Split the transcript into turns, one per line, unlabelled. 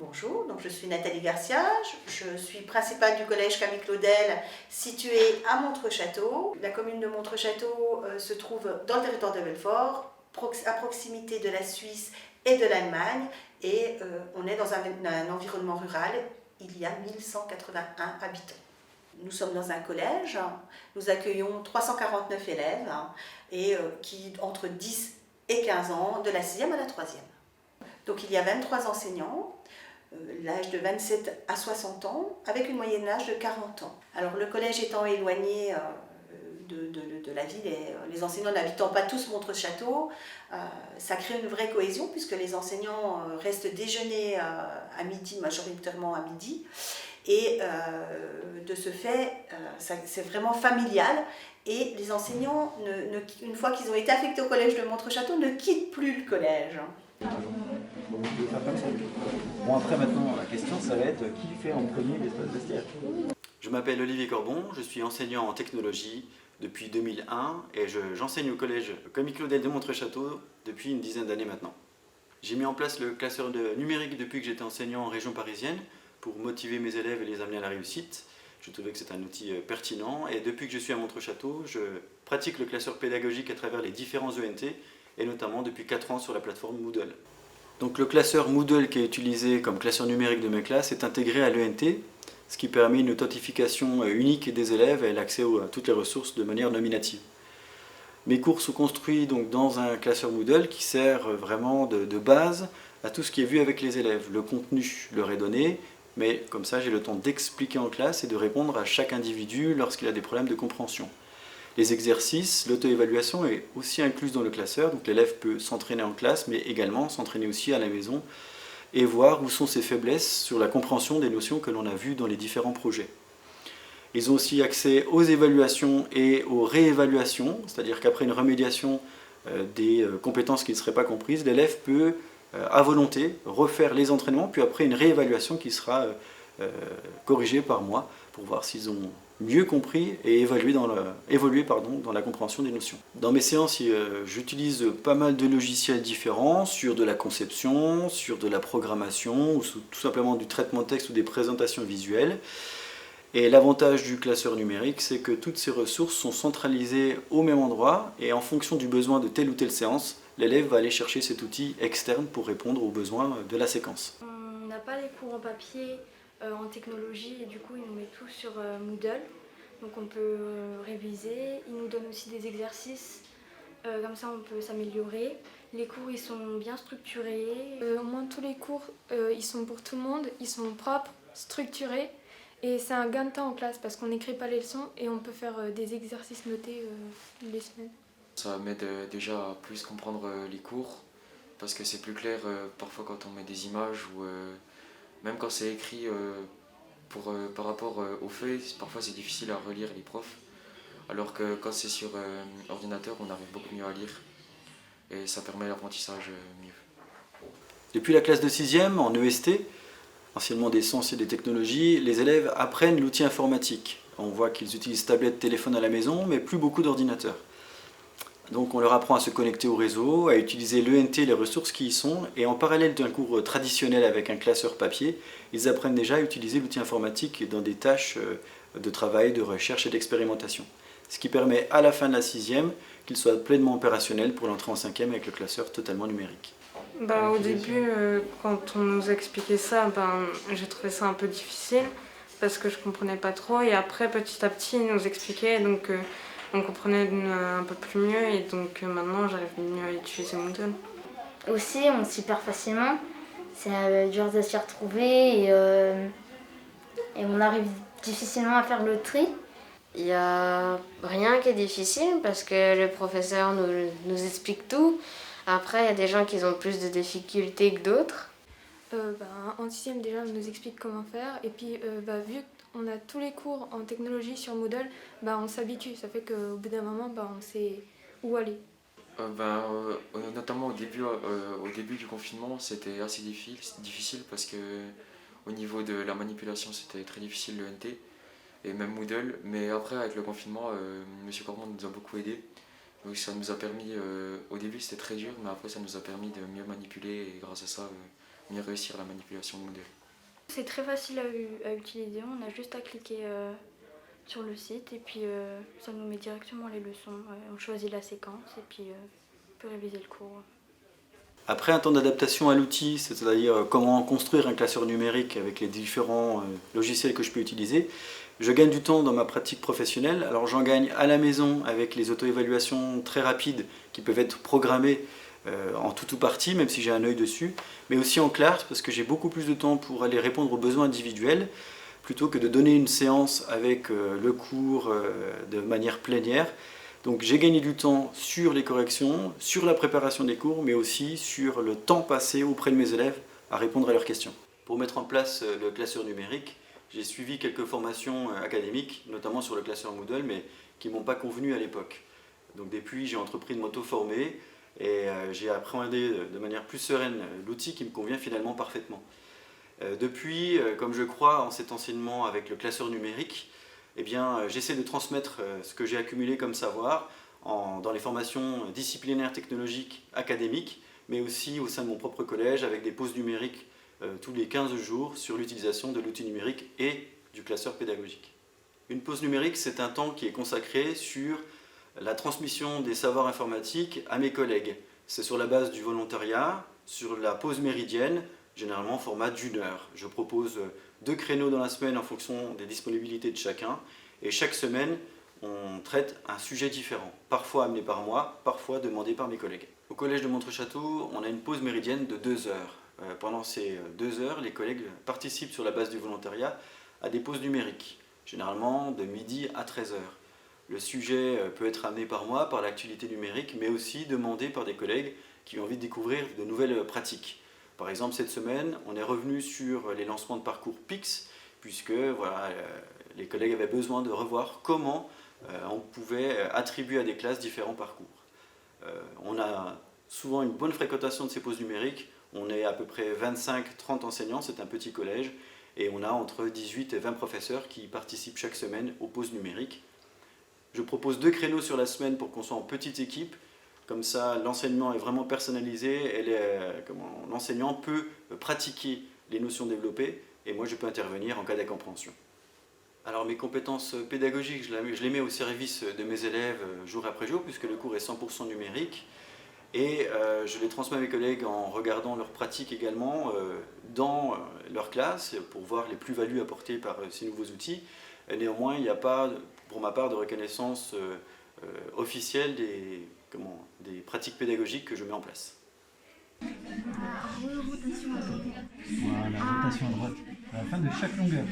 Bonjour, donc je suis Nathalie Garcia, je suis principale du collège Camille Claudel situé à Montreux-Château. La commune de Montreux-Château se trouve dans le territoire de Belfort, à proximité de la Suisse et de l'Allemagne, et on est dans un environnement rural. Il y a 1181 habitants. Nous sommes dans un collège, nous accueillons 349 élèves et qui entre 10 et 15 ans, de la 6e à la 3e. Donc il y a 23 enseignants, l'âge de 27 à 60 ans, avec une moyenne d'âge de 40 ans. Alors le collège étant éloigné de la ville et les enseignants n'habitant pas tous Montreux-Château, ça crée une vraie cohésion puisque les enseignants restent déjeuner à midi, majoritairement à midi. Et de ce fait, c'est vraiment familial. Et les enseignants, une fois qu'ils ont été affectés au collège de Montreux-Château, ne quittent plus le collège.
Bon, après maintenant, la question, ça va être qui fait en premier l'espace vestiaire.
Je m'appelle Olivier Corbon, je suis enseignant en technologie depuis 2001 et j'enseigne au collège Camille Claudel de Montreux-Château depuis une dizaine d'années maintenant. J'ai mis en place le classeur numérique depuis que j'étais enseignant en région parisienne pour motiver mes élèves et les amener à la réussite. Je trouvais que c'est un outil pertinent et depuis que je suis à Montreux-Château, je pratique le classeur pédagogique à travers les différents ENT et notamment depuis 4 ans sur la plateforme Moodle. Donc le classeur Moodle qui est utilisé comme classeur numérique de mes classes est intégré à l'ENT, ce qui permet une authentification unique des élèves et l'accès à toutes les ressources de manière nominative. Mes cours sont construits donc dans un classeur Moodle qui sert vraiment de base à tout ce qui est vu avec les élèves. Le contenu leur est donné, mais comme ça j'ai le temps d'expliquer en classe et de répondre à chaque individu lorsqu'il a des problèmes de compréhension. Les exercices, l'auto-évaluation est aussi incluse dans le classeur, donc l'élève peut s'entraîner en classe, mais également s'entraîner aussi à la maison et voir où sont ses faiblesses sur la compréhension des notions que l'on a vues dans les différents projets. Ils ont aussi accès aux évaluations et aux réévaluations, c'est-à-dire qu'après une remédiation des compétences qui ne seraient pas comprises, l'élève peut, à volonté, refaire les entraînements, puis après une réévaluation qui sera corrigée par moi pour voir s'ils ont mieux compris et évolué dans la compréhension des notions. Dans mes séances, j'utilise pas mal de logiciels différents sur de la conception, sur de la programmation, ou tout simplement du traitement de texte ou des présentations visuelles. Et l'avantage du classeur numérique, c'est que toutes ces ressources sont centralisées au même endroit et en fonction du besoin de telle ou telle séance, l'élève va aller chercher cet outil externe pour répondre aux besoins de la séquence.
On n'a pas les cours en papier en technologie et du coup ils nous mettent tout sur Moodle, donc on peut réviser, ils nous donnent aussi des exercices, comme ça on peut s'améliorer. Les cours ils sont bien structurés, au moins tous les cours ils sont pour tout le monde, ils sont propres, structurés et c'est un gain de temps en classe parce qu'on n'écrit pas les leçons et on peut faire des exercices notés les semaines.
Ça m'aide déjà à plus comprendre les cours parce que c'est plus clair parfois quand on met des images ou même quand c'est écrit par rapport aux feuilles, parfois c'est difficile à relire les profs, alors que quand c'est sur ordinateur, on arrive beaucoup mieux à lire et ça permet l'apprentissage mieux.
Depuis la classe de 6e, en EST, anciennement des sciences et des technologies, les élèves apprennent l'outil informatique. On voit qu'ils utilisent tablette, téléphone à la maison, mais plus beaucoup d'ordinateurs. Donc on leur apprend à se connecter au réseau, à utiliser l'ENT et les ressources qui y sont, et en parallèle d'un cours traditionnel avec un classeur papier, ils apprennent déjà à utiliser l'outil informatique dans des tâches de travail, de recherche et d'expérimentation. Ce qui permet à la fin de la 6e qu'ils soient pleinement opérationnels pour l'entrée en 5e avec le classeur totalement numérique.
Au début, quand on nous expliquait ça, j'ai trouvé ça un peu difficile parce que je comprenais pas trop, et après petit à petit ils nous expliquaient, donc on comprenait un peu plus mieux et donc maintenant j'arrive mieux à utiliser Moodle.
Aussi on s'y perd facilement, c'est dur de s'y retrouver et on arrive difficilement à faire le tri.
Il n'y a rien qui est difficile parce que le professeur nous explique tout. Après, il y a des gens qui ont plus de difficultés que d'autres.
En 6e déjà, on nous explique comment faire et puis vu qu'on a tous les cours en technologie sur Moodle, on s'habitue, ça fait qu'au bout d'un moment, on sait où aller.
Notamment au début du confinement, c'était assez difficile parce que au niveau de la manipulation, c'était très difficile l'ENT et même Moodle. Mais après, avec le confinement, M. Corbon nous a beaucoup aidé. Donc ça nous a permis, au début c'était très dur, mais après ça nous a permis de mieux manipuler et grâce à ça, mieux réussir la manipulation de Moodle.
C'est très facile à utiliser, on a juste à cliquer sur le site et puis ça nous met directement les leçons. On choisit la séquence et puis on peut réviser le cours.
Après un temps d'adaptation à l'outil, c'est-à-dire comment construire un classeur numérique avec les différents logiciels que je peux utiliser, je gagne du temps dans ma pratique professionnelle. Alors j'en gagne à la maison avec les auto-évaluations très rapides qui peuvent être programmées en tout ou partie, même si j'ai un œil dessus, mais aussi en classe parce que j'ai beaucoup plus de temps pour aller répondre aux besoins individuels plutôt que de donner une séance avec le cours de manière plénière. Donc j'ai gagné du temps sur les corrections, sur la préparation des cours, mais aussi sur le temps passé auprès de mes élèves à répondre à leurs questions. Pour mettre en place le classeur numérique, j'ai suivi quelques formations académiques, notamment sur le classeur Moodle, mais qui ne m'ont pas convenu à l'époque. Donc depuis, j'ai entrepris de m'auto-former et j'ai appréhendé de manière plus sereine l'outil qui me convient finalement parfaitement. Depuis, comme je crois en cet enseignement avec le classeur numérique, eh bien, j'essaie de transmettre ce que j'ai accumulé comme savoir dans les formations disciplinaires technologiques académiques, mais aussi au sein de mon propre collège avec des pauses numériques tous les 15 jours sur l'utilisation de l'outil numérique et du classeur pédagogique. Une pause numérique, c'est un temps qui est consacré sur la transmission des savoirs informatiques à mes collègues. C'est sur la base du volontariat, sur la pause méridienne, généralement en format d'1 heure. Je propose 2 créneaux dans la semaine en fonction des disponibilités de chacun. Et chaque semaine, on traite un sujet différent, parfois amené par moi, parfois demandé par mes collègues. Au collège de Montreux-Château, on a une pause méridienne de 2 heures. Pendant ces 2 heures, les collègues participent sur la base du volontariat à des pauses numériques, généralement de midi à 13 heures. Le sujet peut être amené par moi, par l'actualité numérique, mais aussi demandé par des collègues qui ont envie de découvrir de nouvelles pratiques. Par exemple, cette semaine, on est revenu sur les lancements de parcours PIX, puisque voilà, les collègues avaient besoin de revoir comment on pouvait attribuer à des classes différents parcours. On a souvent une bonne fréquentation de ces pauses numériques. On est à peu près 25-30 enseignants, c'est un petit collège, et on a entre 18 et 20 professeurs qui participent chaque semaine aux pauses numériques. Je propose 2 créneaux sur la semaine pour qu'on soit en petite équipe. Comme ça, l'enseignement est vraiment personnalisé et l'enseignant peut pratiquer les notions développées et moi je peux intervenir en cas d'incompréhension. Alors mes compétences pédagogiques, je les mets au service de mes élèves jour après jour puisque le cours est 100% numérique et je les transmets à mes collègues en regardant leurs pratiques également dans leur classe pour voir les plus-values apportées par ces nouveaux outils. Et néanmoins, il n'y a pas, pour ma part, de reconnaissance officielle des pratiques pédagogiques que je mets en place.
Voilà, rotation à droite, à la fin de chaque longueur.